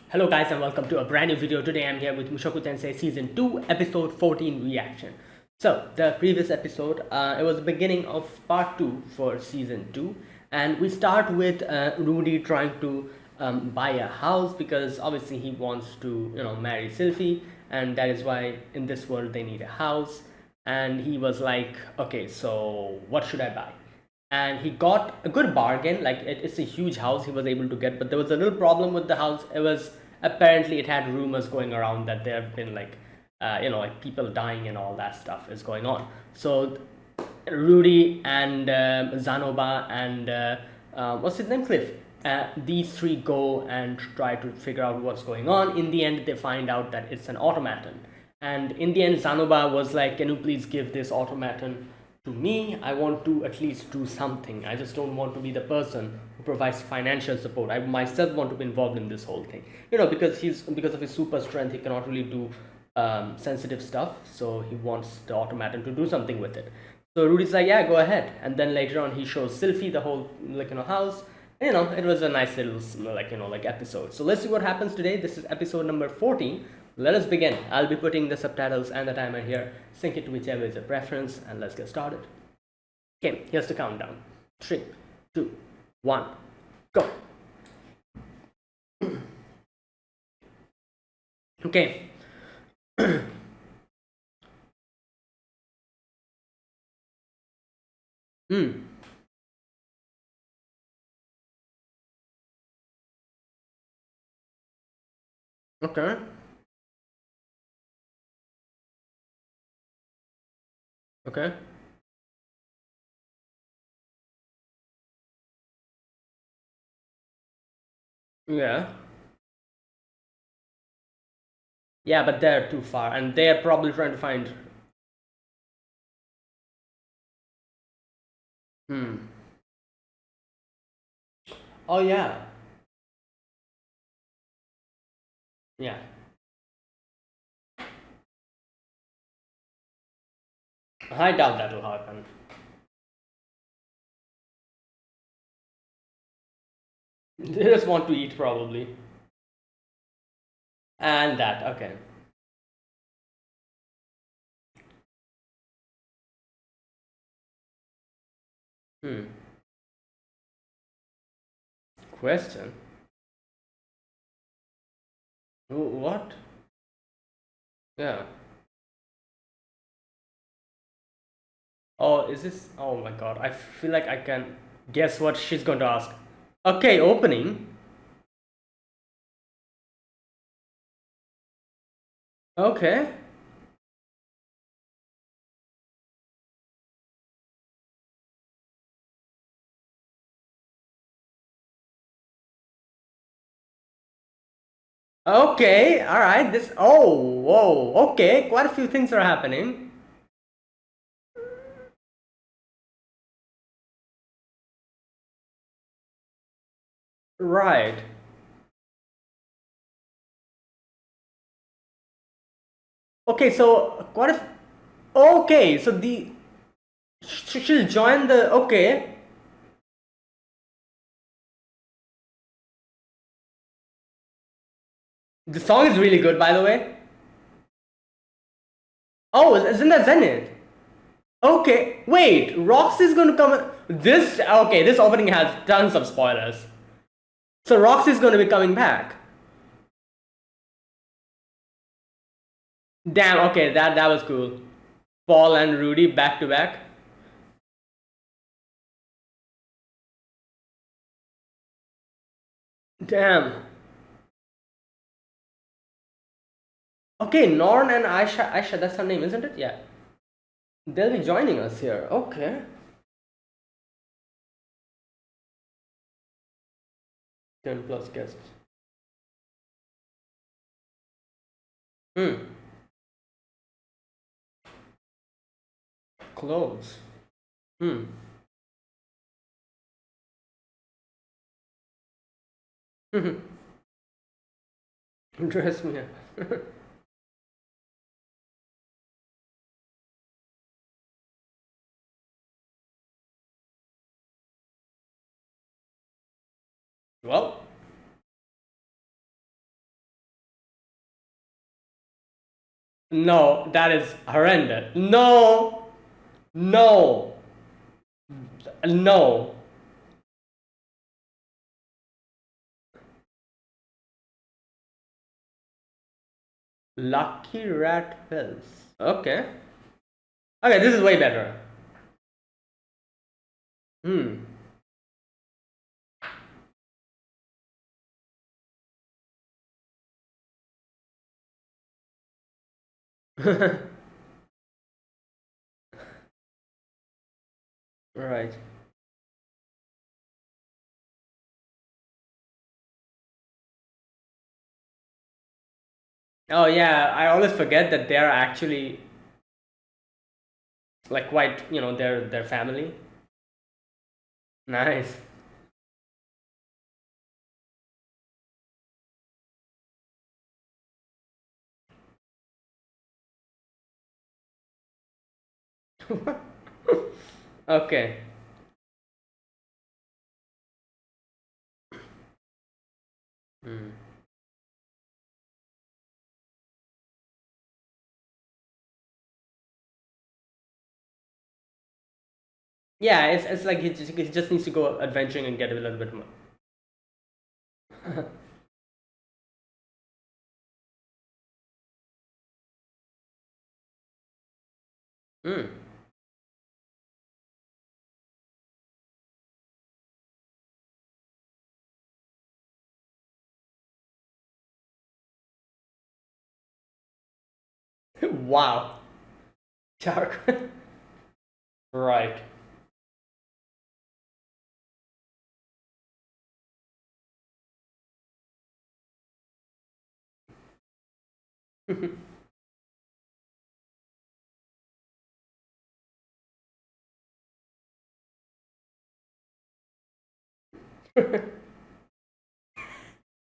Hello guys and welcome to a brand new video. Today I'm here with Mushoku Tensei Season 2 Episode 14 reaction. So the previous episode, it was the beginning of part 2 for Season 2, and we start with Rudy trying to buy a house because obviously he wants to marry Sylvie, and that is why in this world they need a house. And he was like, okay, so what should I buy? And he got a good bargain. Like it's a huge house he was able to get, but there was a little problem with the house. It was apparently it had rumors going around that there have been like people dying and all that stuff is going on. So Rudy and Zanoba and what's his name, Cliff, these three go and try to figure out what's going on. In the end they find out that it's an automaton, and in the end Zanoba was like, can you please give this automaton to me? I want to at least do something. I just don't want to be the person who provides financial support. I myself want to be involved in this whole thing, because of his super strength he cannot really do sensitive stuff, so he wants the automaton to do something with it. So Rudy's like, yeah, go ahead. And then later on he shows Sylvie the whole house. And, it was a nice little episode. So let's see what happens today. This is episode number 14. Let us begin. I'll be putting the subtitles and the timer here. Sync it to whichever is your preference, and let's get started. Okay, here's the countdown. 3, 2, 1, go. Okay. Hmm. Okay. Okay. Yeah. Yeah, but they're too far, and they're probably trying to find. Hmm. Oh yeah. Yeah. I doubt that'll happen. They just want to eat probably. And that, okay. Hmm. Question. What? Yeah. Oh, is this? Oh my god. I feel like I can guess what she's going to ask. Okay, opening. Okay. Okay, alright. This. Oh, whoa. Okay, quite a few things are happening. Right. Okay, so quite a. Okay, so the. She'll join the. Okay. The song is really good, by the way. Oh, isn't that Zenith? Okay, wait, Roxy's gonna come. This okay? This opening has tons of spoilers. So Roxy's gonna be coming back. Damn. Okay, that was cool. Paul and Rudy back to back. Damn. Okay, Norn and Aisha. Aisha, that's her name, isn't it? Yeah. They'll be joining us here. Okay. 10+ guests. Hmm. Clothes. Hmm. Dress me up. Well, No, that is horrendous. No, no, no. Lucky rat pills. Okay. Okay, this is way better. Hmm. Right. Oh yeah, I always forget that they're actually like quite, their family. Nice. Okay. Hmm. Yeah, it's like he just needs to go adventuring and get a little bit more. Hmm. Wow. Charcoal. Right.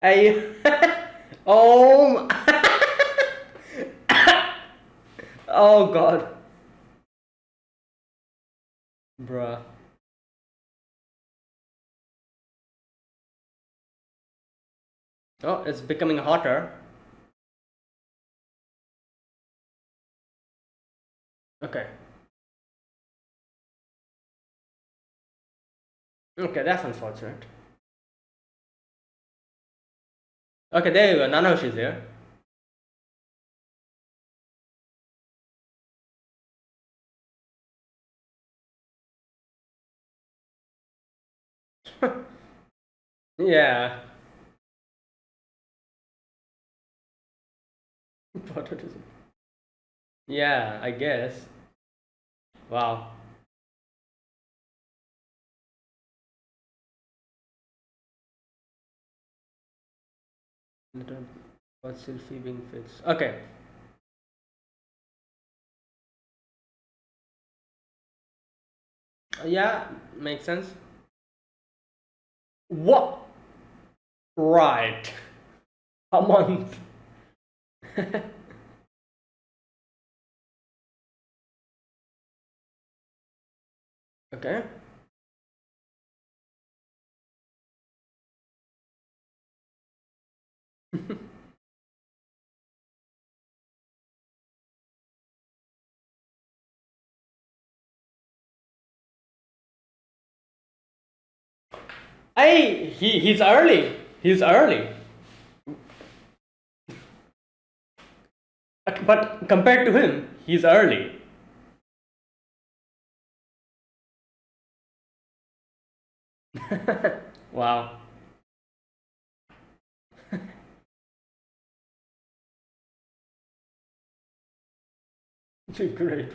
I. Oh. Oh God. Bruh. Oh, it's becoming hotter. Okay. Okay, that's unfortunate. Okay, there you go. Nanoshi's here. Yeah. Patriotism. Yeah, I guess. Wow. Little but still feeling fits. Okay. Yeah, makes sense. What? Right. A month. Okay. Hey, he's early. He's early. But compared to him, he's early. Wow. Great.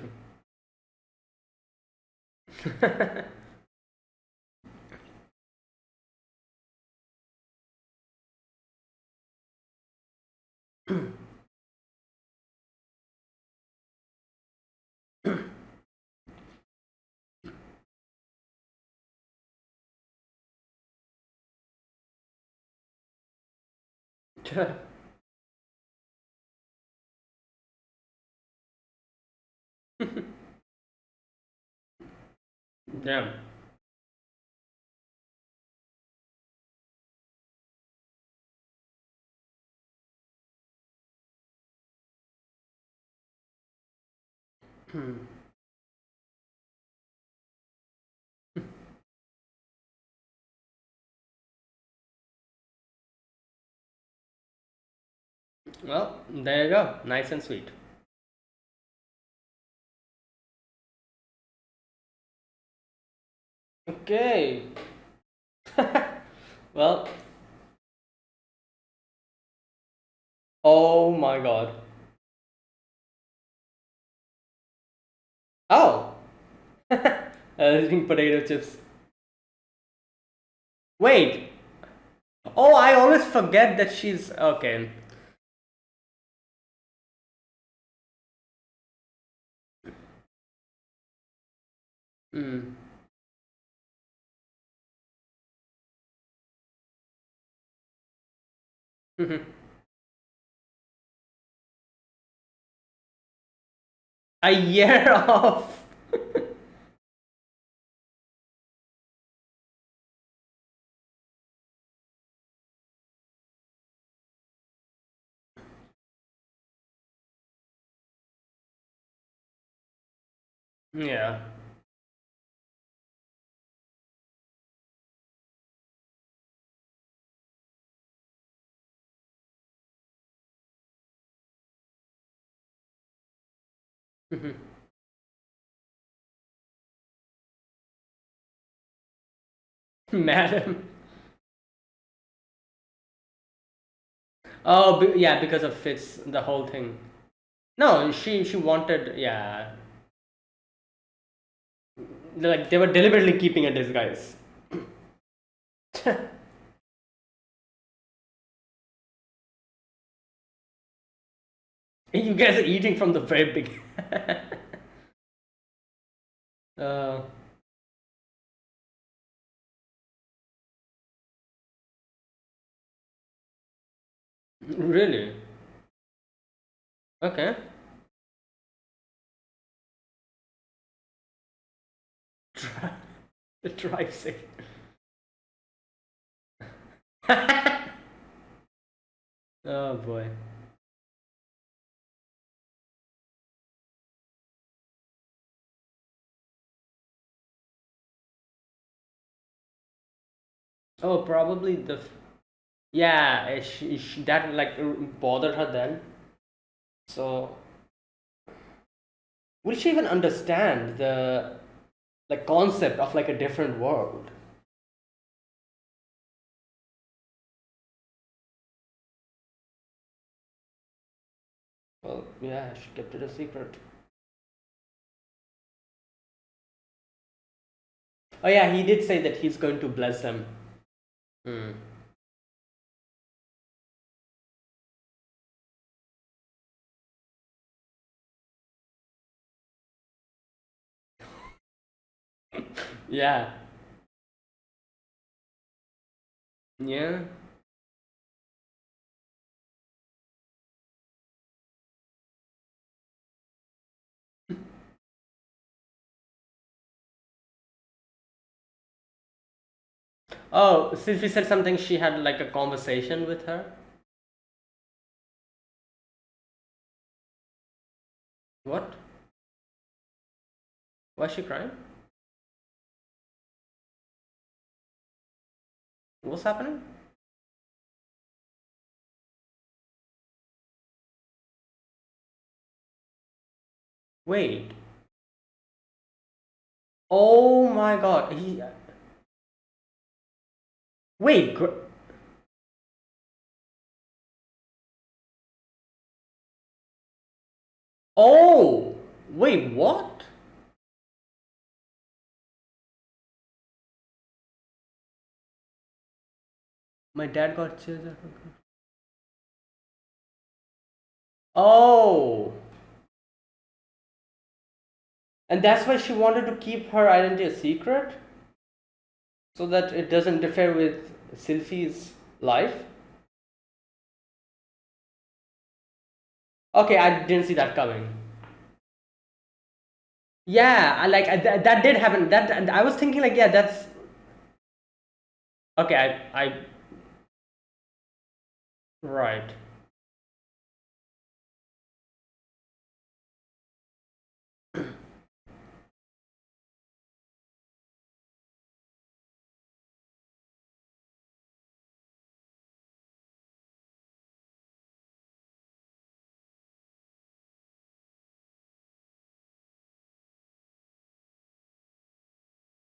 Damn. Well, there you go. Nice and sweet. Okay. Well, oh my god. Oh! Eating potato chips. Wait! Oh, I always forget that she's. Okay. Hmm. A year off! Yeah. Madam. Oh, yeah, because of Fitz, the whole thing. No, she wanted, yeah. Like, they were deliberately keeping a disguise. You guys are eating from the very beginning. uh, really? Okay. The drive safe. Oh boy. Oh, probably yeah, that like bothered her then. So, will she even understand the like concept of like a different world? Well, yeah, she kept it a secret. Oh yeah, he did say that he's going to bless them. Hmm. Yeah. Yeah. Oh, since we said something, she had like a conversation with her. What? Why is she crying? What's happening? Wait. Oh my god. Wait. Oh. Wait. What? My dad got chills. Oh. And that's why she wanted to keep her identity a secret, so that it doesn't interfere with Sylphie's life. Okay, I didn't see that coming. Yeah, that did happen. That and I was thinking like, yeah, that's okay. I right.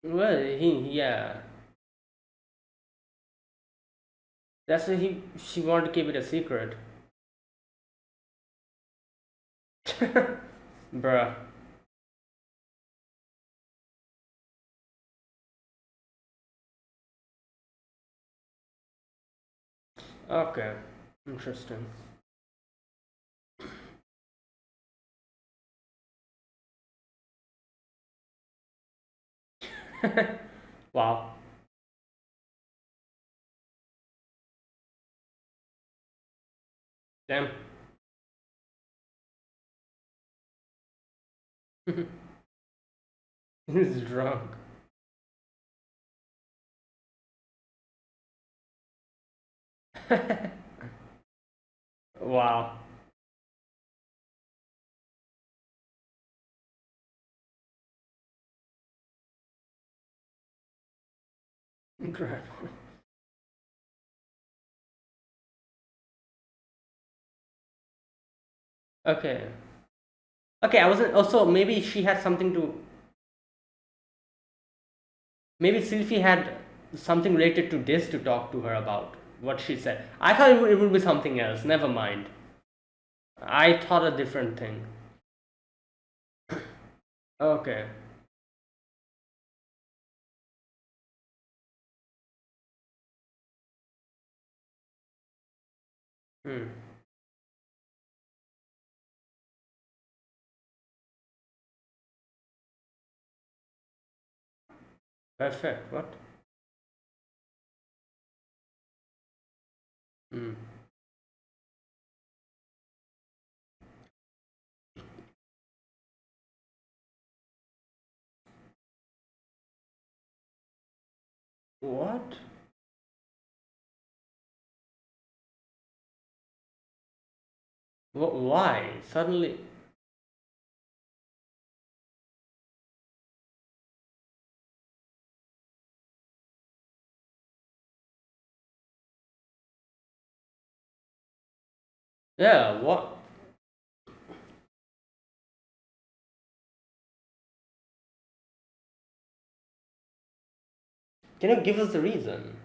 Well, yeah. That's why she wanted to keep it a secret. Bruh. Okay. Interesting. Wow. Damn. He's drunk. Wow. Incredible. Okay. Okay, I wasn't. Also, maybe she had something to. Maybe Sylvie had something related to this to talk to her about. What she said. I thought it would be something else. Never mind. I thought a different thing. Okay. Hmm. Perfect. What? Hmm. What? What? Why? Suddenly. Yeah. What? Can you give us the reason?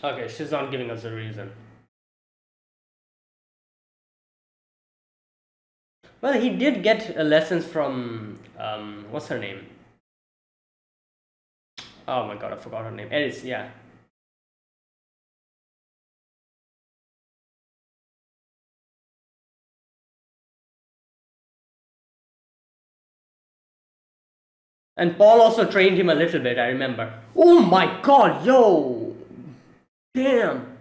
Okay, she's not giving us a reason. Well, he did get lessons from what's her name? Oh my god, I forgot her name. Eris, yeah. And Paul also trained him a little bit, I remember. Oh my god, yo! Damn!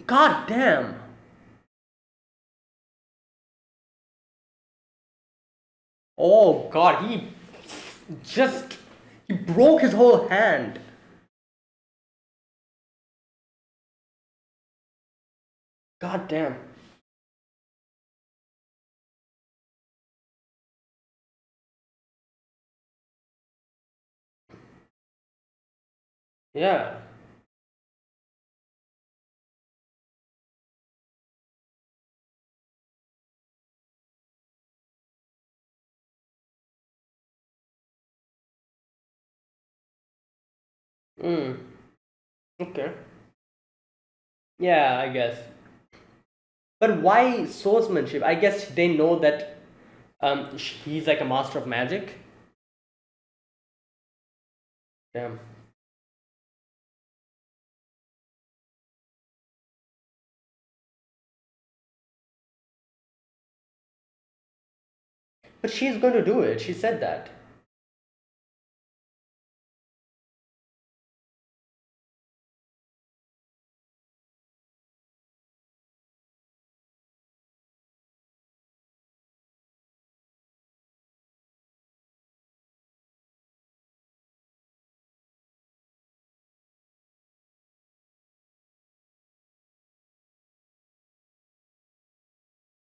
God damn! Oh god, just. He broke his whole hand. God damn. Yeah. Mm. Okay. Yeah, I guess. But why swordsmanship? I guess they know that he's like a master of magic. Damn. But she's going to do it. She said that.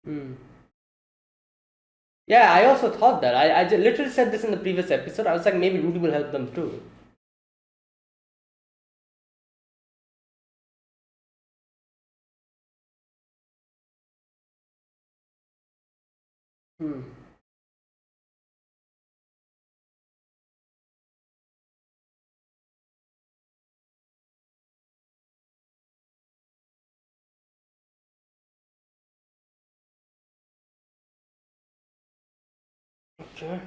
Hmm. Yeah, I also thought that. I literally said this in the previous episode. I was like, maybe Rudy will help them too. Hmm. Okay.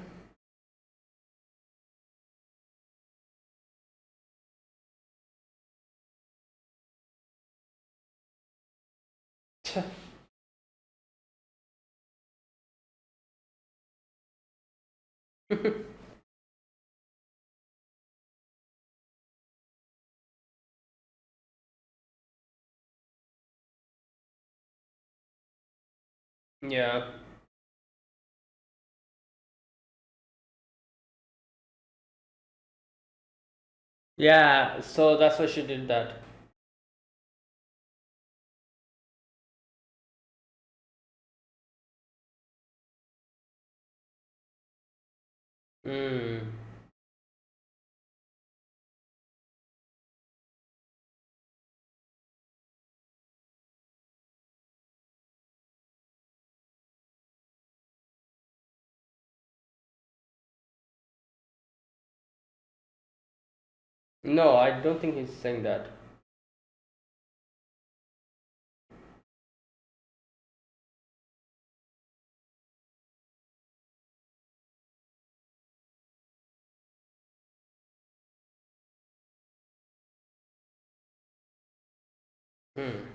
Yeah. Yeah, so that's why she did that. Mm. No, I don't think he's saying that. Hmm.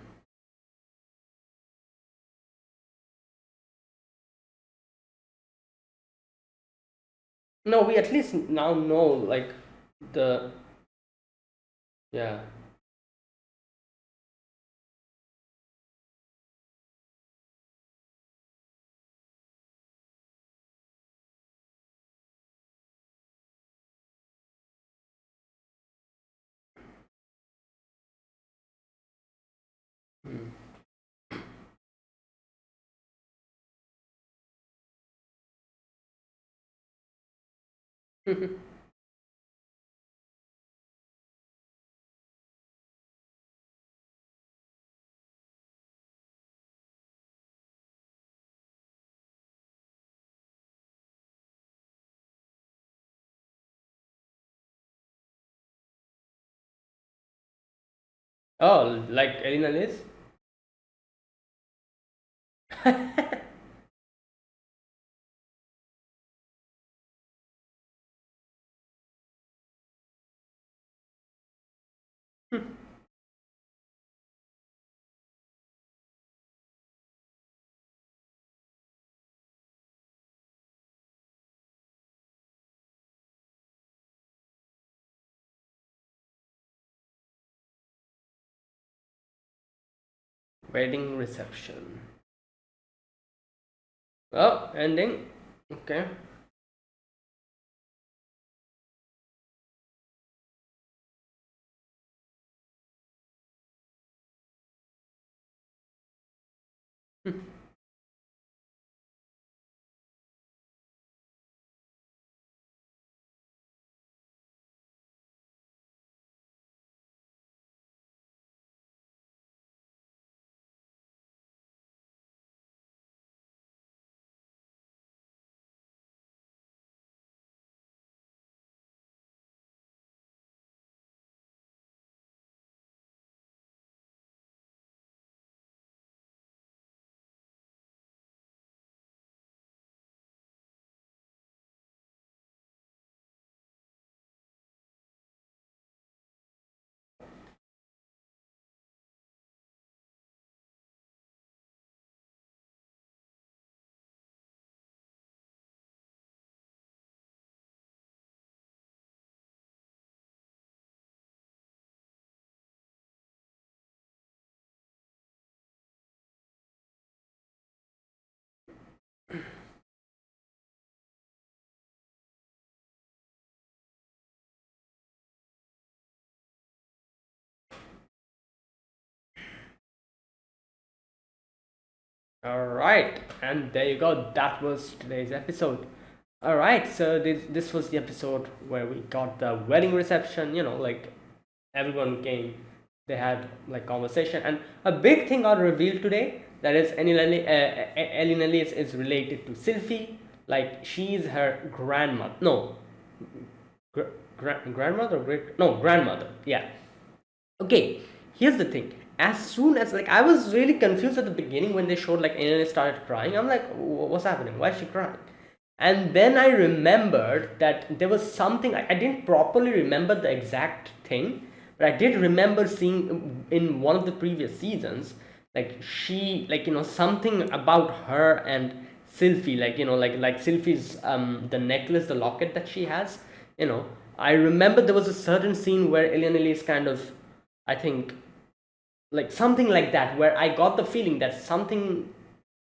No, we at least now know like the yeah. Hmm. Oh, like Elena Liz? Wedding reception. Oh, ending. Okay. All right, and there you go. That was today's episode. All right, so this was the episode where we got the wedding reception. You know, like everyone came, they had like conversation, and a big thing got revealed today. That is, Elena is related to Sylphie. Like she's her grandmother. No, grandmother or great? No, grandmother. Yeah. Okay, here's the thing. As soon as like I was really confused at the beginning when they showed like Elena started crying. I'm like, what's happening? Why is she crying? And then I remembered that there was something, I didn't properly remember the exact thing, but I did remember seeing in one of the previous seasons, like she, like, something about her and Sylphie, like, like Sylphie's, the necklace, the locket that she has, you know, I remember there was a certain scene where Eleanor is kind of, I think, like something like that, where I got the feeling that something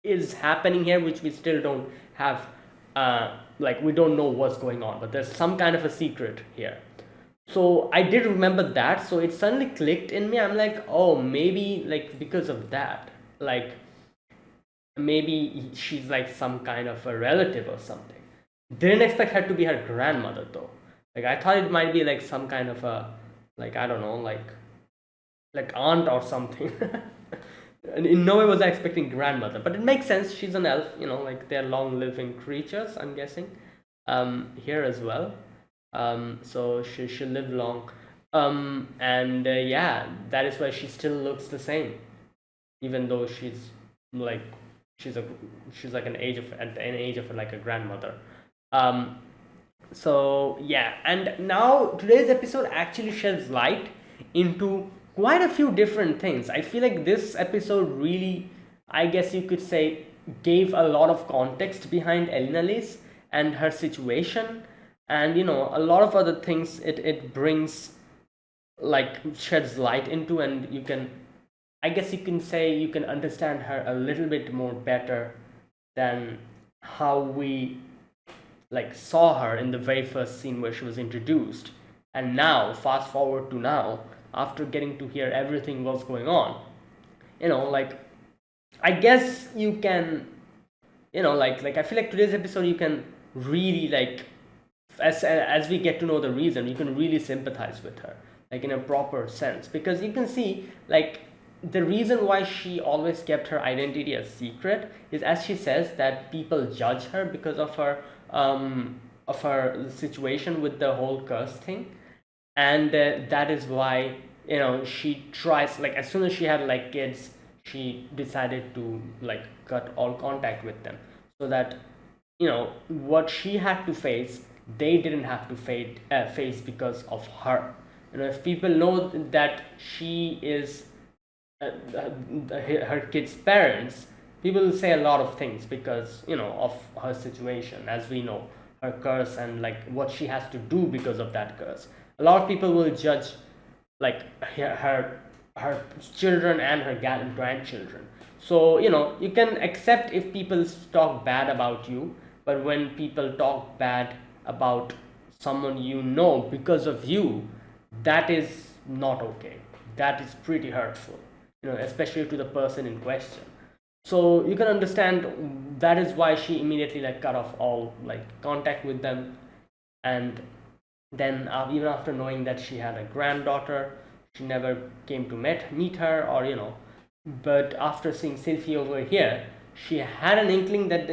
is happening here which we still don't have, like we don't know what's going on, but there's some kind of a secret here. So I did remember that, so it suddenly clicked in me. I'm like, oh, maybe like because of that, like maybe she's like some kind of a relative or something. Didn't expect her to be her grandmother though. Like I thought it might be like some kind of a, like, I don't know, like aunt or something. And in no way was I expecting grandmother, but it makes sense. She's an elf, like they're long living creatures, I'm guessing. Here as well. So she'll live long. And yeah, that is why she still looks the same, even though like she's a she's like at an age of like a grandmother. Um, so yeah, and now today's episode actually sheds light into quite a few different things. I feel like this episode really, I guess you could say, gave a lot of context behind Elinalise and her situation, and a lot of other things it brings, like sheds light into, and you can, I guess you can say, you can understand her a little bit more better than how we like saw her in the very first scene where she was introduced. And now fast forward to now, after getting to hear everything what's going on, like I guess you can, like I feel like today's episode you can really, like, as we get to know the reason, you can really sympathize with her, like in a proper sense, because you can see, like, the reason why she always kept her identity a secret is, as she says, that people judge her because of her situation with the whole curse thing. And that is why, she tries, like, as soon as she had like kids, she decided to like cut all contact with them, so that what she had to face, they didn't have to face because of her. If people know that she is her kids' parents, people will say a lot of things because of her situation, as we know, her curse, and like what she has to do because of that curse. A lot of people will judge, like, her children and her grandchildren. So you can accept if people talk bad about you, but when people talk bad about someone because of you, that is not okay. That is pretty hurtful, especially to the person in question. So you can understand that is why she immediately like cut off all like contact with them. And then even after knowing that she had a granddaughter, she never came to meet her, or but after seeing Sylphie over here, she had an inkling that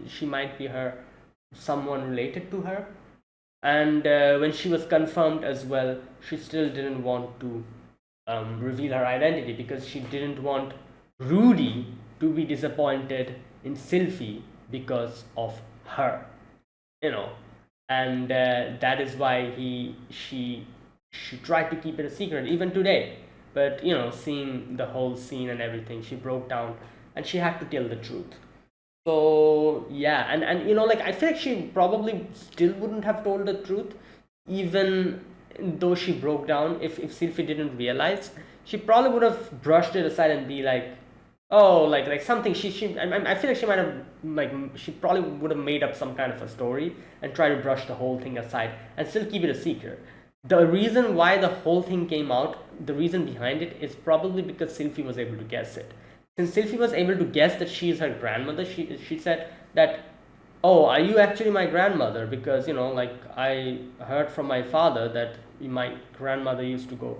she might be her, someone related to her. And when she was confirmed as well, she still didn't want to reveal her identity, because she didn't want Rudy to be disappointed in Sylphie because of her, and that is why she tried to keep it a secret even today. But seeing the whole scene and everything, she broke down and she had to tell the truth. So yeah, and like I feel like she probably still wouldn't have told the truth, even though she broke down. If Sylphie didn't realize, she probably would have brushed it aside and be like, oh, like something. I feel like she might have, like, she probably would have made up some kind of a story and try to brush the whole thing aside and still keep it a secret. The reason why the whole thing came out, the reason behind it, is probably because Sylphie was able to guess it. Since Sylphie was able to guess that she is her grandmother, she said that, oh, are you actually my grandmother? Because like I heard from my father that my grandmother used to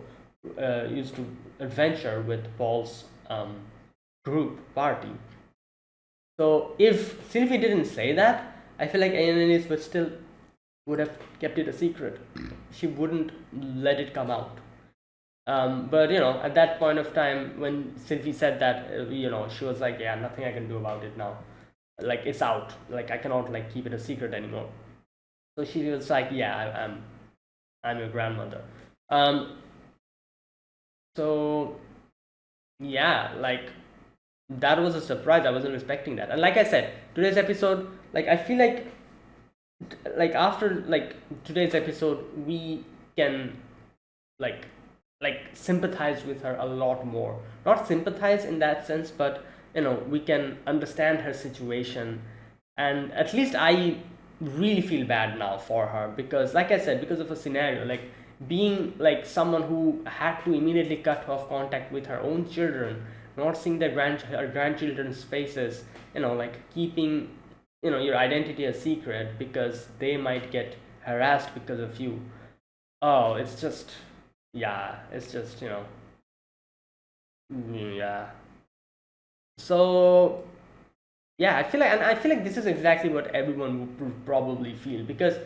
adventure with Paul's group party. So if Sylphie didn't say that, I feel like Annalise would have kept it a secret. She wouldn't let it come out. But at that point of time, when Sylphie said that, she was like, yeah, nothing I can do about it now. like it's out, like I cannot like keep it a secret anymore. So she was like, yeah, I'm your grandmother. um so yeah, like that was a surprise. I wasn't expecting that. And like I said, today's episode, like I feel like after like today's episode, we can like sympathize with her a lot more. Not sympathize in that sense, but we can understand her situation. And at least I really feel bad now for her, because like I said, because of a scenario, like being like someone who had to immediately cut off contact with her own children, not seeing her grandchildren's faces, like keeping your identity a secret because they might get harassed because of you. Oh, it's just, yeah, it's just, yeah. So yeah, I feel like this is exactly what everyone would probably feel, because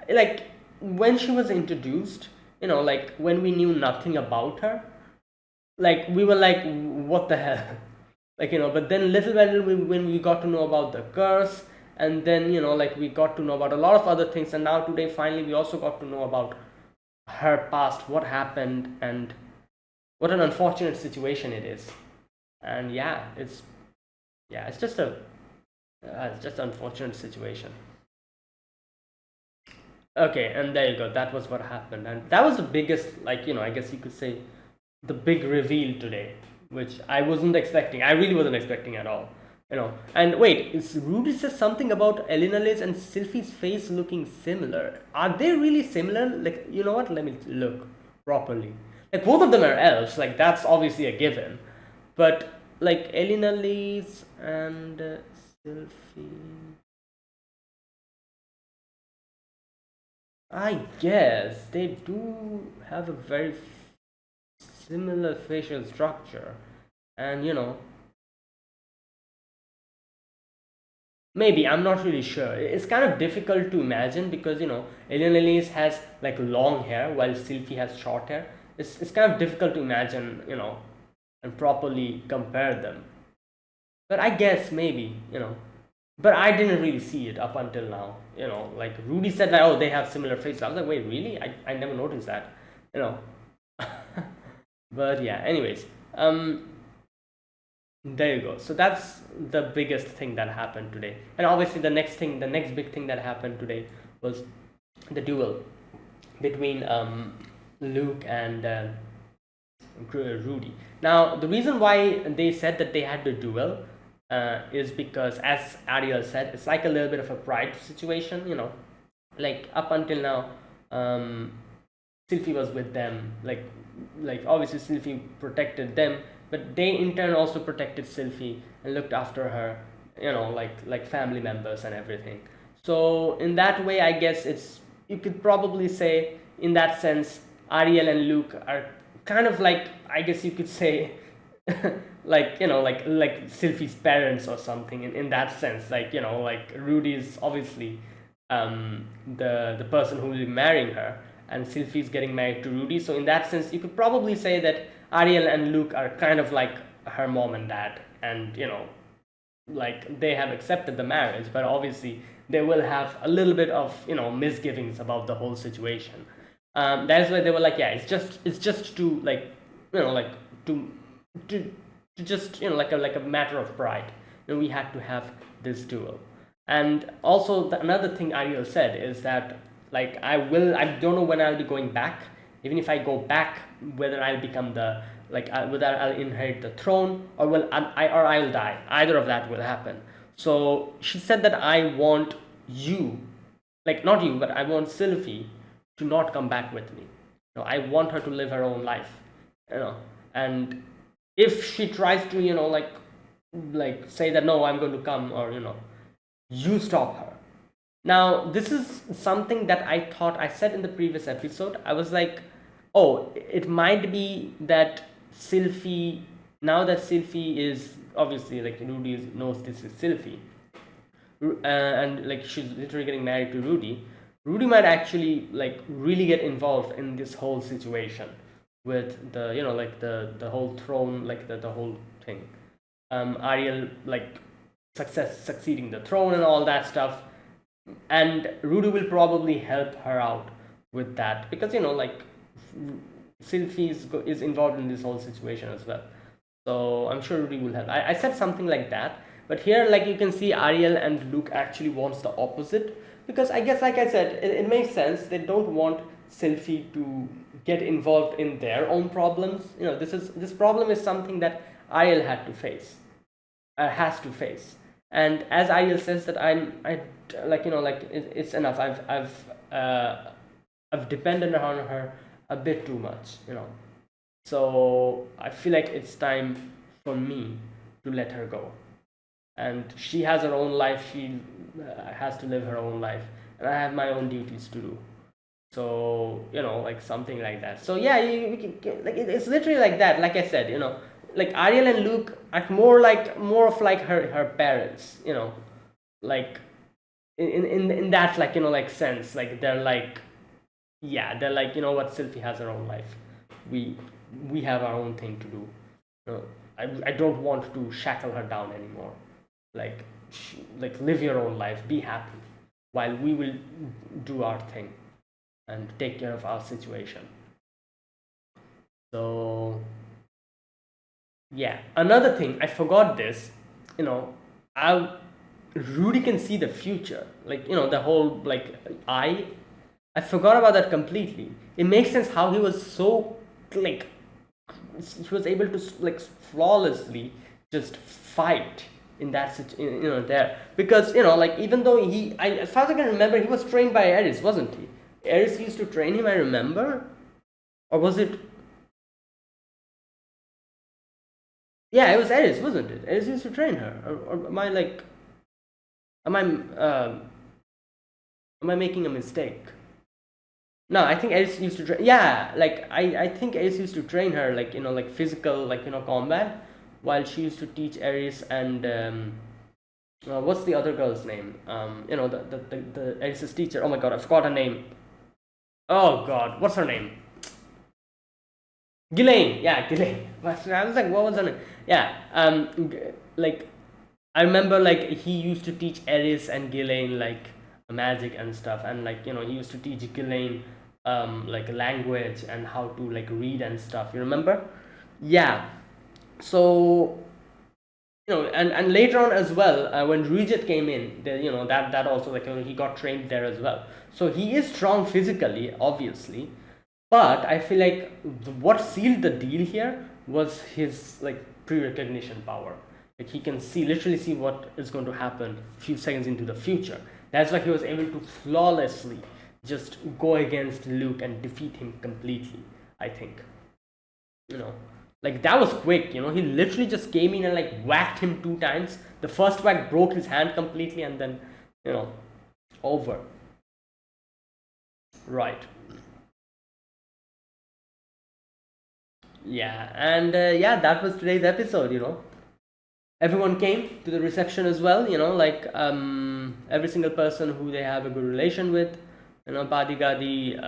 like when she was introduced, like when we knew nothing about her, like we were like, what the hell? Like, but then little by little, when we got to know about the curse, and then like we got to know about a lot of other things, and now today finally we also got to know about her past, what happened, and what an unfortunate situation it is. And yeah, it's just an unfortunate situation. Okay, and there you go. That was what happened, and that was the biggest, like, I guess you could say, the big reveal today, which I wasn't expecting. I really wasn't expecting at all. And wait, it's Rudy says something about Elena Liz and Sylphie's face looking similar. Are they really similar? Like, you know what? Let me look properly. Like, both of them are elves. Like, that's obviously a given. But like Elena Liz and Sylphie, I guess they do have a very similar facial structure, and maybe, I'm not really sure. It's kind of difficult to imagine because Alien Elise has like long hair while Sylphie has short hair. It's kind of difficult to imagine, and properly compare them. But I guess maybe, but I didn't really see it up until now. Like Rudy said that, oh, they have similar faces. I was like, wait, really? I never noticed that. You know. But yeah, anyways, there you go. So that's the biggest thing that happened today. And obviously, the next big thing that happened today was the duel between Luke and Rudy. Now, the reason why they said that they had the duel is because, as Ariel said, it's like a little bit of a pride situation. Like up until now, Sylphie was with them. Like obviously Sylphie protected them, but they in turn also protected Sylphie and looked after her. Like family members and everything. So in that way, I guess it's you could probably say in that sense, Ariel and Luke are kind of like, I guess you could say, like like Sylphie's parents or something in that sense. Like like Rudy is obviously the person who will be marrying her, and Sylphie's getting married to Rudy. So in that sense, you could probably say that Ariel and Luke are kind of like her mom and dad, and like they have accepted the marriage, but obviously they will have a little bit of misgivings about the whole situation. That's why they were like, yeah, it's just to like like to to to just like a matter of pride. We had to have this duel. And also another thing Ariel said is that, like, I don't know when I'll be going back. Even if I go back, whether I'll become the like whether I'll inherit the throne, or I'll die. Either of that will happen. So she said that I want you, like not you, but I want Sylvie to not come back with me. I want her to live her own life. you know and if she tries to like say that, no, I'm going to come, or you stop her. Now this is something that I thought I said in the previous episode. I was like, oh, it might be that Sylphie, now that Sylphie is obviously, like, Rudy knows this is Sylphie, and like she's literally getting married to Rudy. Rudy might actually like really get involved in this whole situation with the like the whole throne, like the whole thing. Ariel like succeeding the throne and all that stuff. And Rudy will probably help her out with that because like Sylvie is involved in this whole situation as well. So I'm sure Rudy will help. I said something like that, but here, like, you can see Ariel and Luke actually wants the opposite, because I guess, like I said, it makes sense. They don't want Sylvie to get involved in their own problems. This problem is something that Ariel has to face. And as Ariel says that I like it's enough. I've depended on her a bit too much. So I feel like it's time for me to let her go. And she has her own life. She has to live her own life, and I have my own duties to do. So like something like that. So yeah, like it's literally like that. Like I said, like Ariel and Luke are more of like her parents. Like in that, like like sense, like they're like, yeah, they're like, what, Sylvie has her own life. We have our own thing to do. I don't want to shackle her down anymore. Like like live your own life, be happy, while we will do our thing and take care of our situation. So yeah, another thing, I forgot this. I Rudy can see the future, like the whole like I forgot about that completely. It makes sense how he was so like he was able to like flawlessly just fight in that there, because like, even though as far as I can remember, he was trained by Ares, wasn't he? Ares used to train him, I remember. Or was it? Yeah, it was Ares, wasn't it? Ares used to train her. Or am I like, am I um am I making a mistake? No, I think Ace used to train. Yeah, like I think Ace used to train her, like like physical, like combat, while she used to teach Ares and what's the other girl's name? The Ace's teacher. Oh my god, I forgot her name. Oh god, what's her name? Ghislaine. Yeah, Ghislaine. I was like, what was her name? Yeah, like I remember, like, he used to teach Ares and Ghislaine like magic and stuff, and like he used to teach Ghislaine like language and how to like read and stuff. You remember? Yeah. So and later on as well, when Rujit came in, that also, like, he got trained there as well. So he is strong physically, obviously, but I feel like what sealed the deal here was his like pre-recognition power. Like, he can literally see what is going to happen a few seconds into the future. That's why he was able to flawlessly just go against Luke and defeat him completely, I think. Like, that was quick. He literally just came in and like whacked him 2 times. The first whack broke his hand completely, and then over. Right. Yeah, and yeah, that was today's episode. Everyone came to the reception as well, like every single person who they have a good relation with, Badigadi,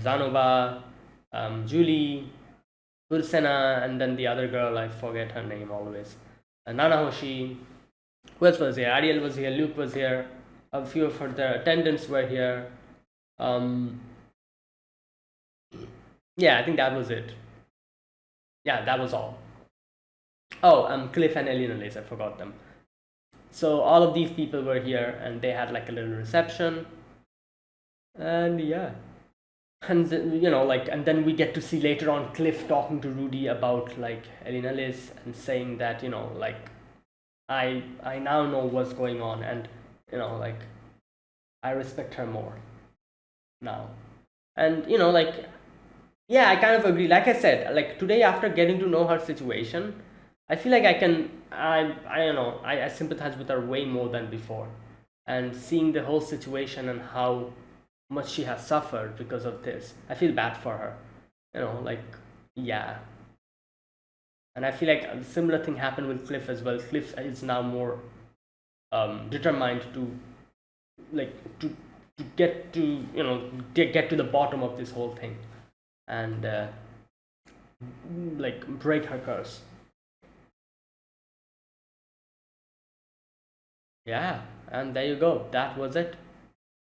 Zanova, Julie, Ursena, and then the other girl, I forget her name always, Nanahoshi. Who else was here? Ariel was here, Luke was here, a few of their attendants were here. Yeah, I think that was it. Yeah, that was all. Oh, Cliff and Elena Lace, I forgot them. So all of these people were here, and they had like a little reception, and yeah, and like, and then we get to see later on Cliff talking to Rudy about like Elena Liz, and saying that like, I now know what's going on, and like, I respect her more now. And like, yeah, I kind of agree. Like I said, like, today, after getting to know her situation, I feel like I don't know, I sympathize with her way more than before. And seeing the whole situation and how much she has suffered because of this, I feel bad for her. Like, yeah. And I feel like a similar thing happened with Cliff as well. Cliff is now more determined to like to get to get to the bottom of this whole thing, and like break her curse. Yeah, and there you go. That was it.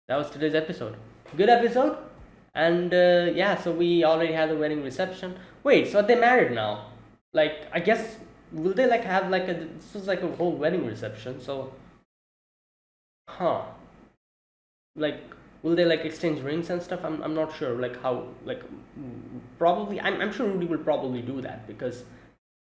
That was today's episode. Good episode. And yeah, so we already had the wedding reception. Wait, so are they married now? Like, I guess will they like have like a this was like a whole wedding reception? So, huh? Like, will they like exchange rings and stuff? I'm not sure. Like how like probably I'm sure Rudy will probably do that because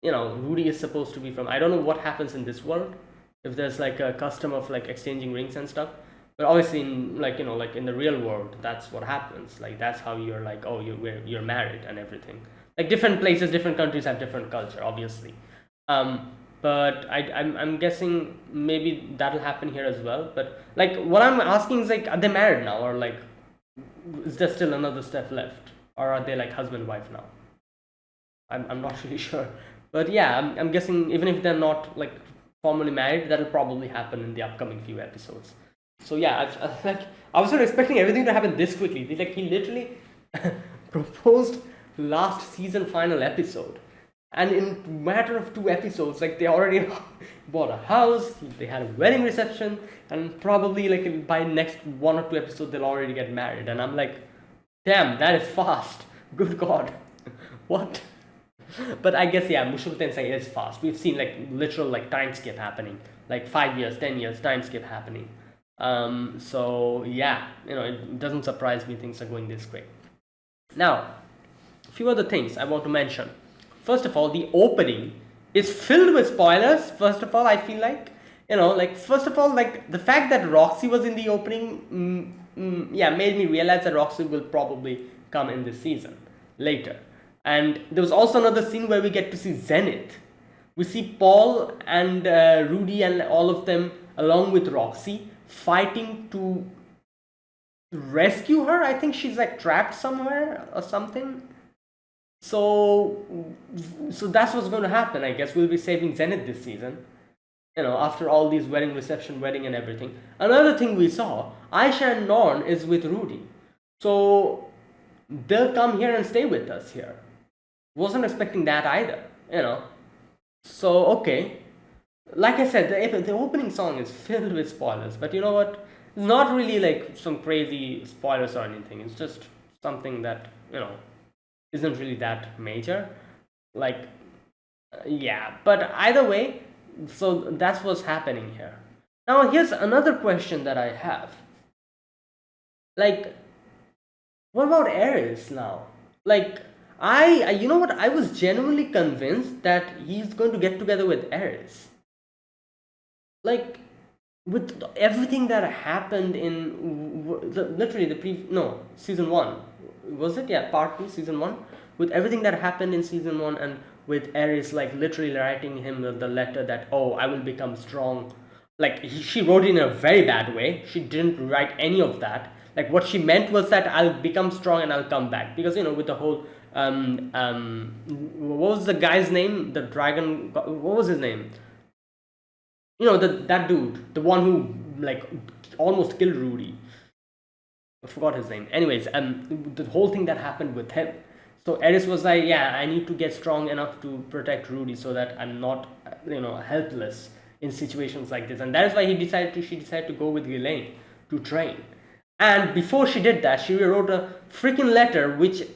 Rudy is supposed to be from. I don't know what happens in this world if there's like a custom of like exchanging rings and stuff. But obviously, in like like in the real world, that's what happens. Like that's how you're like, oh, you're married and everything. Like different places, different countries have different culture, obviously. Um, but I'm guessing maybe that'll happen here as well. But like what I'm asking is like, are they married now, or like is there still another step left, or are they like husband wife now? I'm not really sure. But yeah, I'm guessing even if they're not like formally married, that'll probably happen in the upcoming few episodes. So yeah, like I was not expecting everything to happen this quickly. Like he literally proposed last season final episode, and in matter of 2 episodes, like they already bought a house, they had a wedding reception, and probably like by next 1 or 2 episodes they'll already get married. And I'm like, damn, that is fast. Good God, what? But I guess yeah, Mushoku Tensei is fast. We've seen like literal like time skip happening, like 5 years, 10 years time skip happening. So yeah, it doesn't surprise me things are going this quick. Now, a few other things I want to mention. First of all, the opening is filled with spoilers. First of all, I feel like like first of all, like the fact that Roxy was in the opening, yeah, made me realize that Roxy will probably come in this season later. And there was also another scene where we get to see Zenith. We see Paul and Rudy and all of them along with Roxy fighting to rescue her. I think she's like trapped somewhere or something. So that's what's going to happen. I guess we'll be saving Zenith this season. After all these wedding reception, wedding and everything. Another thing we saw, Aisha and Norn is with Rudy. So they'll come here and stay with us here. Wasn't expecting that either, So okay, like I said, the opening song is filled with spoilers, but you know what? It's not really like some crazy spoilers or anything. It's just something that isn't really that major. Like, yeah. But either way, so that's what's happening here. Now here's another question that I have. Like, what about Ares now? Like, you know what? I was genuinely convinced that he's going to get together with Ares. Like, with everything that happened in literally season 1. Was it? Yeah, part 2, season 1. With everything that happened in season 1 and with Ares, like, literally writing him the letter that, oh, I will become strong. Like, she wrote it in a very bad way. She didn't write any of that. Like, what she meant was that I'll become strong and I'll come back. Because, with the whole what was the guy's name? The dragon. What was his name? That dude, the one who like almost killed Rudy. I forgot his name. Anyways, the whole thing that happened with him. So Ares was like, yeah, I need to get strong enough to protect Rudy so that I'm not, helpless in situations like this. And that is why she decided to go with Ghislaine to train. And before she did that, she wrote a freaking letter which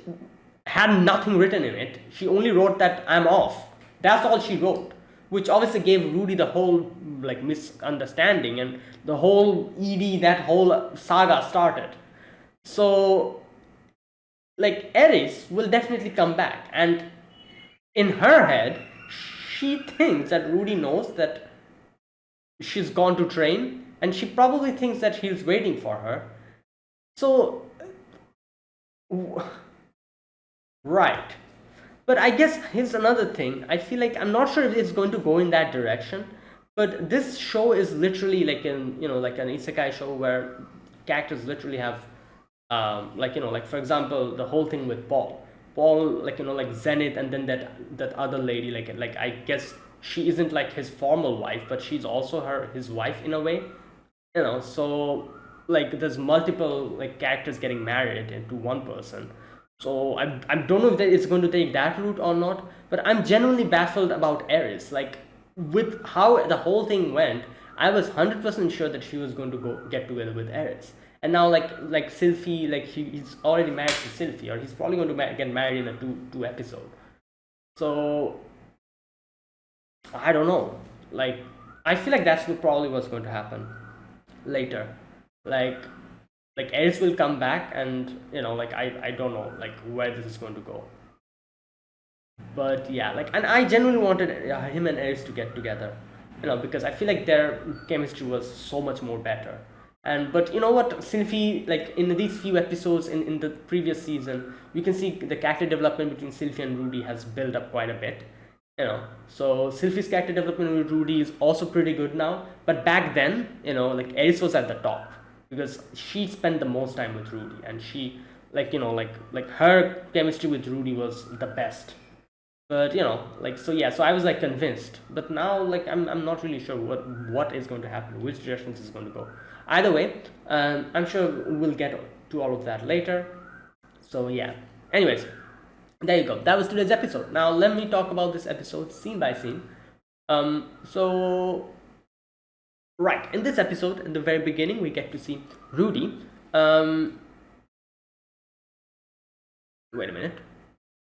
had nothing written in it. She only wrote that I'm off. That's all she wrote, which obviously gave Rudy the whole like misunderstanding and the whole that whole saga started. So like Ares will definitely come back, and in her head she thinks that Rudy knows that she's gone to train, and she probably thinks that he's waiting for her. So right. But I guess here's another thing. I feel like I'm not sure if it's going to go in that direction. But this show is literally like like an isekai show where characters literally have, like for example, the whole thing with Paul. Paul, like Zenith, and then that other lady, like I guess she isn't like his formal wife, but she's also his wife in a way. So like there's multiple like characters getting married into one person. So I don't know if it's going to take that route or not, but I'm genuinely baffled about Ares. Like with how the whole thing went, I was 100% sure that she was going to go get together with Eris. And now, like Sylphie, like he's already married to Sylphie, or he's probably going to get married in a two episode. So I don't know. Like I feel like that's probably what's going to happen later. Like like Eris will come back, and like I don't know like where this is going to go. But yeah, like, and I genuinely wanted him and Eris to get together, because I feel like their chemistry was so much more better. And but you know what, Sylvie, like in these few episodes in the previous season, you can see the character development between Sylvie and Rudy has built up quite a bit. So Sylvie's character development with Rudy is also pretty good now. But back then, like Eris was at the top because she spent the most time with Rudy, and she like her chemistry with Rudy was the best. But like, so yeah, so I was like convinced, but now like I'm not really sure what is going to happen, which direction this is going to go. Either way, I'm sure we'll get to all of that later. So yeah, anyways, there you go, that was today's episode. Now let me talk about this episode scene by scene. So right, in this episode, in the very beginning, we get to see Rudy. Wait a minute.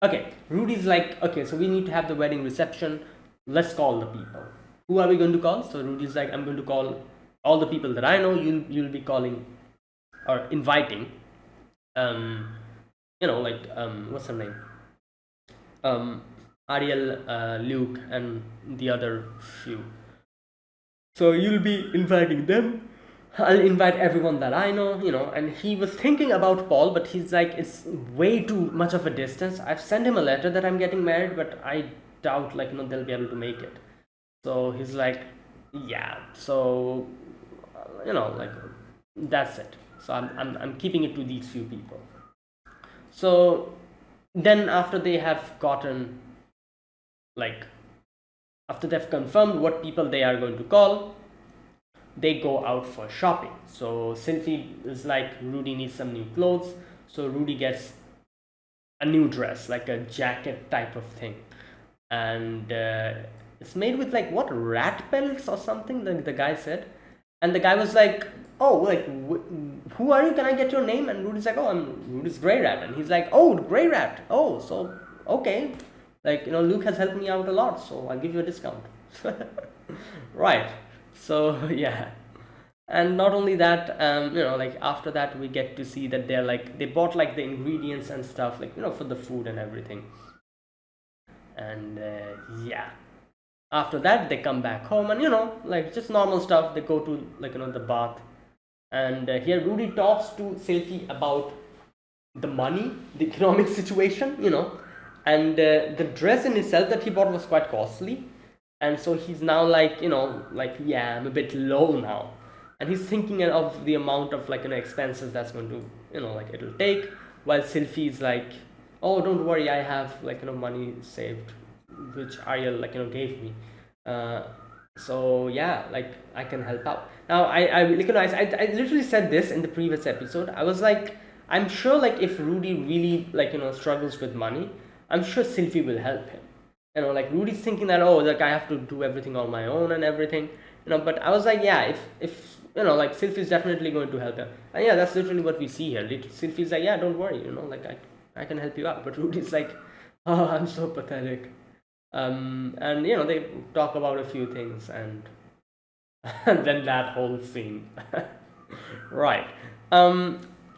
Okay, Rudy's like, okay, so we need to have the wedding reception. Let's call the people. Who are we going to call? So Rudy's like, I'm going to call all the people that I know. You'll be calling or inviting. What's her name? Ariel, Luke, and the other few. So you'll be inviting them. I'll invite everyone that I know, and he was thinking about Paul, but he's like, it's way too much of a distance. I've sent him a letter that I'm getting married, but I doubt they'll be able to make it. So he's like, yeah, so like that's it. So I'm keeping it to these few people. So then after they have gotten after they've confirmed what people they are going to call, they go out for shopping. So Sylvie is like, Rudy needs some new clothes. So Rudy gets a new dress, like a jacket type of thing. And it's made with like what, rat pelts or something, the guy said. And the guy was like, oh, like, who are you? Can I get your name? And Rudy's like, oh, I'm Rudy's Grey Rat. And he's like, oh, Grey Rat. Oh, so, okay. Like, Luke has helped me out a lot, so I'll give you a discount. Right. So yeah, and not only that, like after that we get to see that they're like, they bought like the ingredients and stuff, like for the food and everything. And yeah, after that they come back home, and like just normal stuff. They go to like the bath, and here Rudy talks to Sylvie about the money, the economic situation, and the dress in itself that he bought was quite costly. And so he's now like, yeah, I'm a bit low now. And he's thinking of the amount of expenses that's going to, like it'll take. While Sylvie's like, oh, don't worry, I have money saved, which Ariel gave me. So yeah, like I can help out. Now I literally said this in the previous episode. I was like, I'm sure like if Rudy really struggles with money, I'm sure Sylvie will help him. Like Rudy's thinking that, oh, like I have to do everything on my own and everything, but I was like, yeah, if like Sylvie's definitely going to help him. And yeah, that's literally what we see here. Sylvie's like, yeah, don't worry, like I can help you out. But Rudy's like, oh, I'm so pathetic. And they talk about a few things, and and then that whole scene. Right.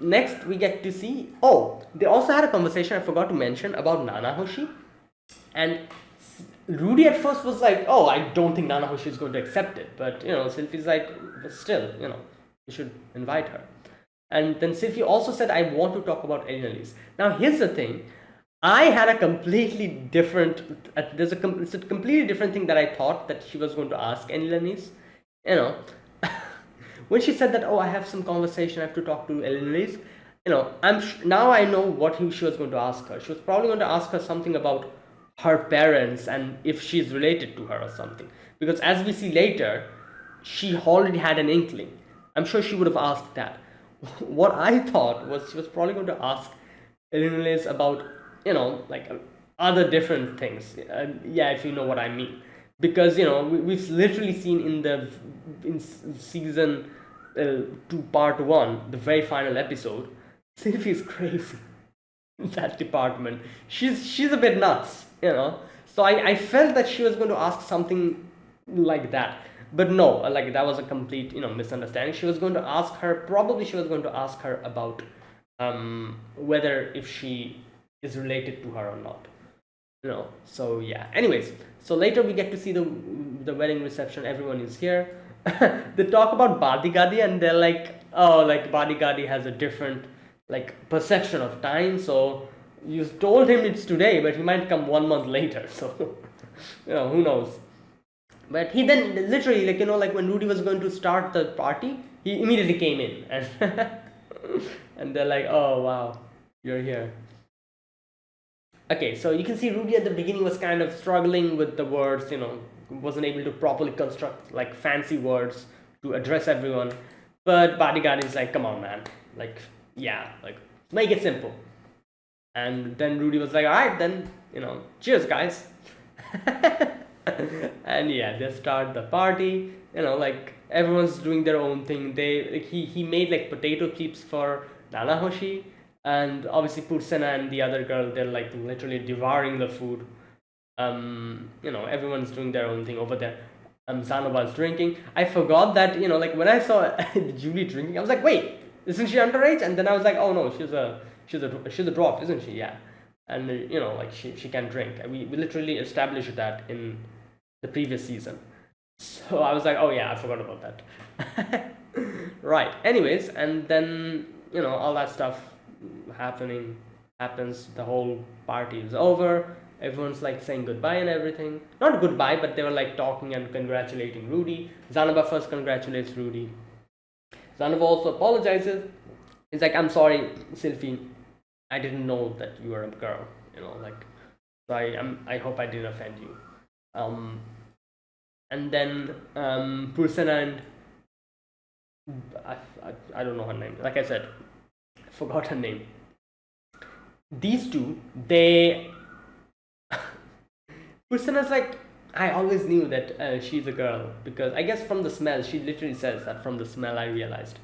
Next we get to see, oh, they also had a conversation, I forgot to mention, about Nanahoshi. And Rudy at first was like, oh, I don't think Nanahoshi is going to accept it. But, Sylvie's like, but still, you should invite her. And then Sylvie also said, I want to talk about Elise. Now, here's the thing. I had a completely different, it's a completely different thing that I thought that she was going to ask Elise. When she said that, oh, I have some conversation, I have to talk to Elise. Now I know what she was going to ask her. She was probably going to ask her something about her parents and if she's related to her or something, because as we see later, she already had an inkling. I'm sure she would have asked that. What I thought was she was probably going to ask Elise about other different things, yeah, if you know what I mean, because we've literally seen in season 2 part 1, the very final episode, Sylvie is crazy in that department. She's a bit nuts. So I felt that she was going to ask something like that, but no, like that was a complete misunderstanding. She was going to ask her, probably she was going to ask her about whether if she is related to her or not. So yeah, anyways, so later we get to see the wedding reception. Everyone is here. They talk about Badigadi, and they're like, oh, like Badigadi has a different like perception of time, so you told him it's today, but he might come 1 month later. So who knows. But he then literally, like when Rudy was going to start the party, he immediately came in, and and they're like, oh wow, you're here. Okay, so you can see Rudy at the beginning was kind of struggling with the words, wasn't able to properly construct like fancy words to address everyone. But Bodyguard is like, come on, man, like, yeah, like, make it simple. And then Rudy was like, all right, then, cheers, guys. And yeah, they start the party. Like everyone's doing their own thing. He made like potato chips for Nanahoshi, and obviously Pursena and the other girl, they're like literally devouring the food. Everyone's doing their own thing over there. Sanoba's drinking. I forgot that, like when I saw Julie drinking, I was like, wait, isn't she underage? And then I was like, oh no, she's a dwarf, isn't she? Yeah. And like she can drink. We literally established that in the previous season. So I was like, oh yeah, I forgot about that. Right. Anyways, and then all that stuff happens. The whole party is over. Everyone's like saying goodbye and everything. Not goodbye, but they were like talking and congratulating Rudy. Zanaba first congratulates Rudy. Zanaba also apologizes. He's like, I'm sorry, Sylphie. I didn't know that you were a girl. Like, so I hope I didn't offend you. And then Pursena and I don't know her name. Like I said, I forgot her name. These two, they Pursena's like, I always knew that she's a girl, because I guess from the smell, she literally says that from the smell I realized.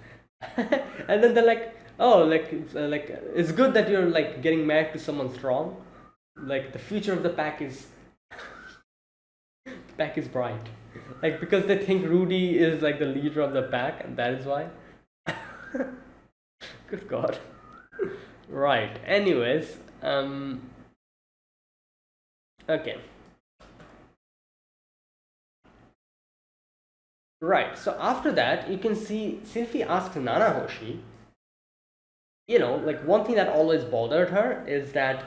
And then they're like, oh, like it's good that you're like getting married to someone strong. Like the future of the pack is bright. Like because they think Rudy is like the leader of the pack, and that is why. Good God. Right. Anyways, okay. Right. So after that, you can see Sylphie asks Nanahoshi. Like one thing that always bothered her is that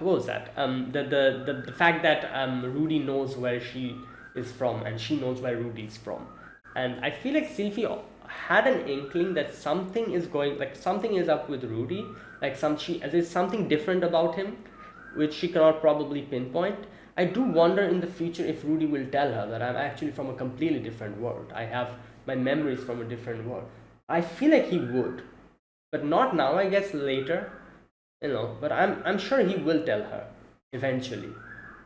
what was that? The fact that Rudy knows where she is from, and she knows where Rudy is from, and I feel like Sylphie had an inkling that something is something is up with Rudy, like there's something different about him, which she cannot probably pinpoint. I do wonder in the future if Rudy will tell her that I'm actually from a completely different world. I have my memories from a different world. I feel like he would, but not now. I guess later. But I'm sure he will tell her eventually.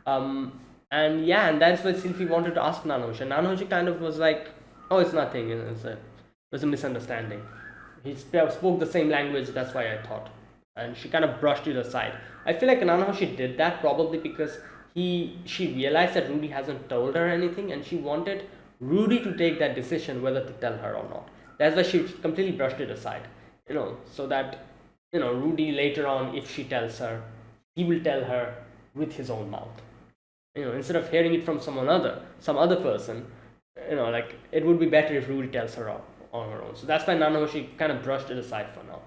And yeah, and that's why Sylphie wanted to ask Nanahoshi. And Nanahoshi kind of was like, oh, it's nothing. It was a misunderstanding. He spoke the same language. That's why I thought. And she kind of brushed it aside. I feel like Nanahoshi did that probably because she realized that Rudy hasn't told her anything, and she wanted Rudy to take that decision whether to tell her or not. That's why she completely brushed it aside. So that Rudy later on, if she tells her, he will tell her with his own mouth. Instead of hearing it from some other person, like it would be better if Rudy tells her on her own. So that's why Nanahoshi kind of brushed it aside for now.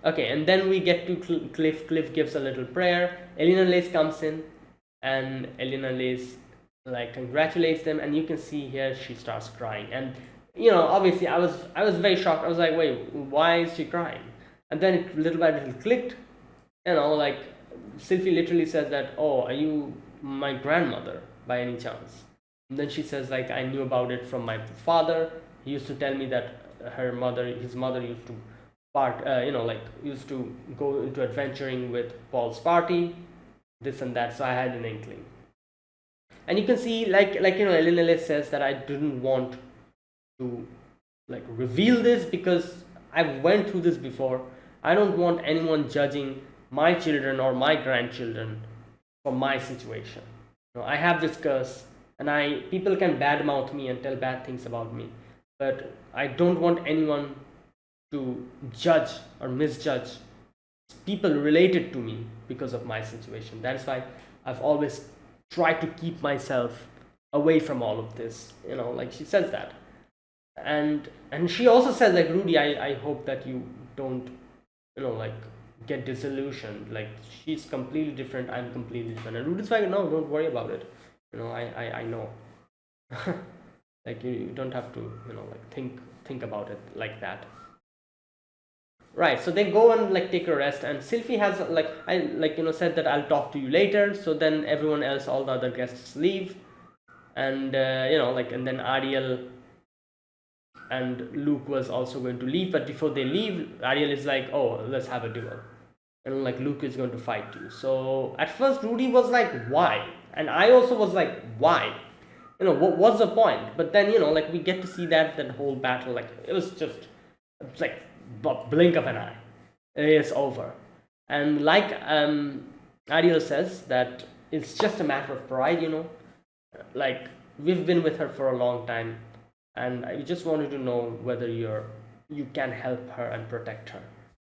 Okay, and then we get to Cliff. Cliff gives a little prayer. Elena Lace comes in, and Elena Lace like congratulates them, and you can see here she starts crying. And obviously I was very shocked. I was like, wait, why is she crying? And then it little by little clicked. Like Sylphie literally says that, oh, are you my grandmother by any chance? And then she says like, I knew about it from my father. He used to tell me that his mother used to used to go into adventuring with Paul's party. this and that. So I had an inkling. And you can see, Elena says that I didn't want to like reveal this because I went through this before. I don't want anyone judging my children or my grandchildren for my situation. I have this curse, and people can badmouth me and tell bad things about me, but I don't want anyone to judge or misjudge people related to me because of my situation. That's why I've always tried to keep myself away from all of this. Like she says that, and she also says, like, Rudy, I hope that you don't like get disillusioned. Like, she's completely different, I'm completely different. And Rudy's like, no, don't worry about it. I know. Like, you don't have to like think about it like that. Right, so they go and like take a rest, and Sylvie has said that I'll talk to you later. So then everyone else, all the other guests, leave, and and then Ariel and Luke was also going to leave, but before they leave, Ariel is like, oh, let's have a duel, and like Luke is going to fight you. So at first Rudy was like, why? And I also was like, why? What's the point? But then like we get to see that whole battle, like it was just like blink of an eye, it's over. And like Ariel says that it's just a matter of pride, like we've been with her for a long time, and I just wanted to know whether you can help her and protect her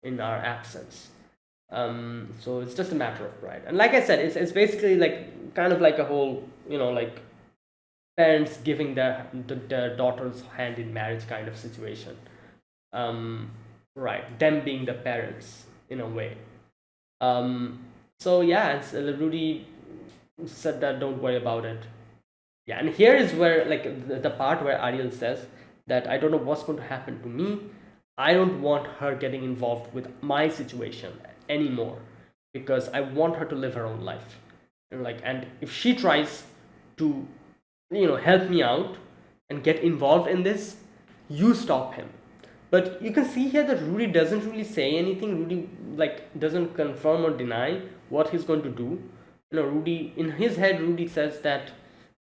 in our absence. So it's just a matter of pride. And like I said, it's basically like kind of like a whole like parents giving their daughter's hand in marriage kind of situation. Right, them being the parents in a way. So yeah, it's, Rudy said that don't worry about it. Yeah, and here is where like the part where Ariel says that I don't know what's going to happen to me. I don't want her getting involved with my situation anymore because I want her to live her own life. And if she tries to help me out and get involved in this, you stop him. But you can see here that Rudy doesn't really say anything. Rudy like doesn't confirm or deny what he's going to do. Rudy, in his head, Rudy says that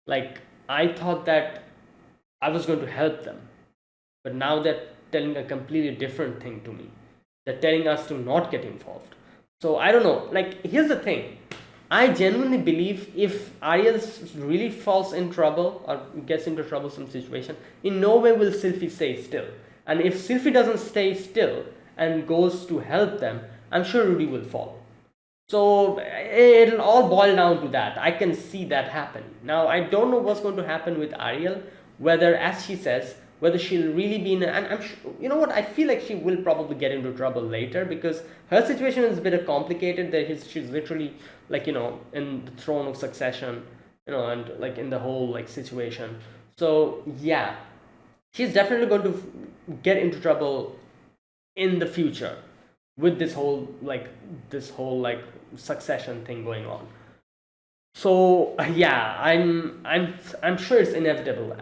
like I thought that I was going to help them, but now they're telling a completely different thing to me. They're telling us to not get involved. So I don't know. Like, here's the thing. I genuinely believe if Ariel really falls in trouble or gets into a troublesome situation, in no way will Sylvie stay still. And if Sylvie doesn't stay still and goes to help them, I'm sure Rudy will follow. So it'll all boil down to that. I can see that happening. Now, I don't know what's going to happen with Ariel, whether, as she says, whether she'll really be in, and I'm sure, you know what, I feel like she will probably get into trouble later because her situation is a bit complicated. She's literally like, in the throne of succession, and like in the whole like situation. So yeah, she's definitely going to get into trouble in the future with this whole like succession thing going on. So yeah, I'm sure it's inevitable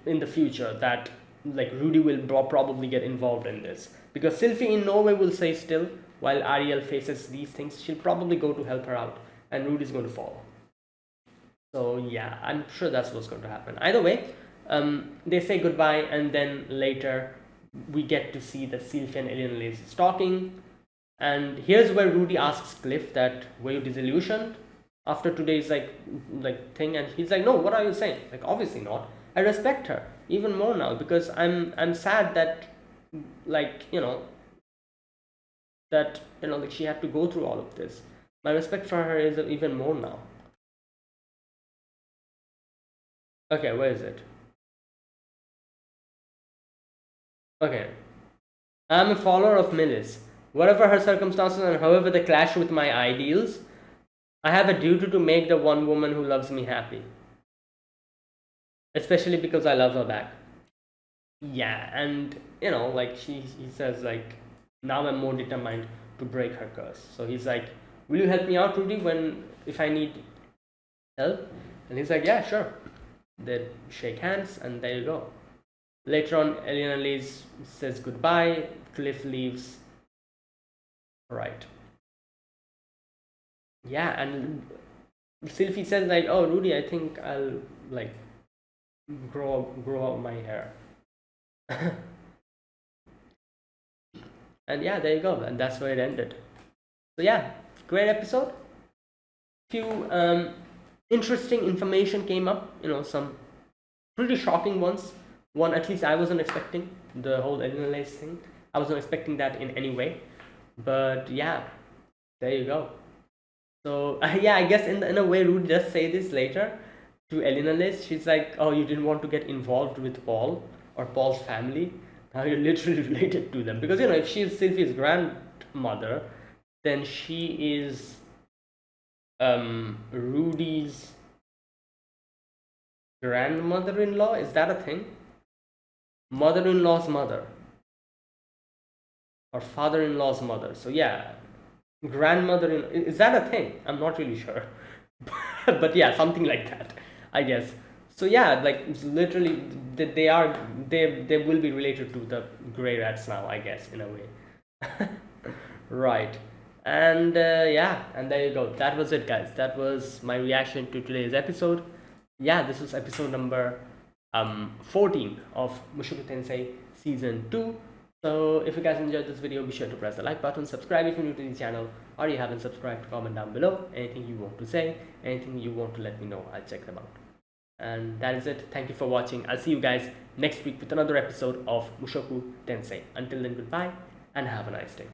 in the future that like Rudy will probably get involved in this because Sylvie in no way will stay still while Ariel faces these things. She'll probably go to help her out, and Rudy's going to follow. So yeah, I'm sure that's what's going to happen. Either way, they say goodbye, and then later we get to see that Sylvie and Alien is talking. And here's where Rudy asks Cliff that, were you disillusioned after today's like thing? And he's like, no, what are you saying? Like, obviously not. I respect her even more now because I'm sad that like like she had to go through all of this. My respect for her is even more now. Okay, where is it? Okay. I'm a follower of Millis. Whatever her circumstances and however they clash with my ideals, I have a duty to make the one woman who loves me happy. Especially because I love her back. Yeah, and like he says like, now I'm more determined to break her curse. So he's like, will you help me out, Rudy, if I need help? And he's like, yeah, sure. They shake hands, and there you go. Later on, Eleanor Lees says goodbye. Cliff leaves. Right. Yeah, and Sylvie says like, "Oh, Rudy, I think I'll like grow out my hair." And yeah, there you go, and that's where it ended. So yeah, great episode. Few interesting information came up. Some pretty shocking ones. One, at least I wasn't expecting the whole Illinois thing. I wasn't expecting that in any way. But yeah, there you go. So yeah, I guess in a way, Ruth does say this later to Elena Liz. She's like, "Oh, you didn't want to get involved with Paul or Paul's family. Now you're literally related to them because if she is Sylvie's grandmother, then she is Rudy's grandmother-in-law. Is that a thing? Mother-in-law's mother or father-in-law's mother. So yeah, grandmother in is that a thing? I'm not really sure. But yeah, something like that, I guess. So yeah, like it's literally they will be related to the gray rats now, I guess, in a way. Right. And yeah, and there you go. That was it, guys. That was my reaction to today's episode. Yeah, this was episode number 14 of Mushoku Tensei season 2. So if you guys enjoyed this video, be sure to press the like button, subscribe if you're new to the channel, or you haven't subscribed, comment down below anything you want to say, anything you want to let me know. I'll check them out. And that is it. Thank you for watching. I'll see you guys next week with another episode of Mushoku Tensei. Until then, goodbye and have a nice day.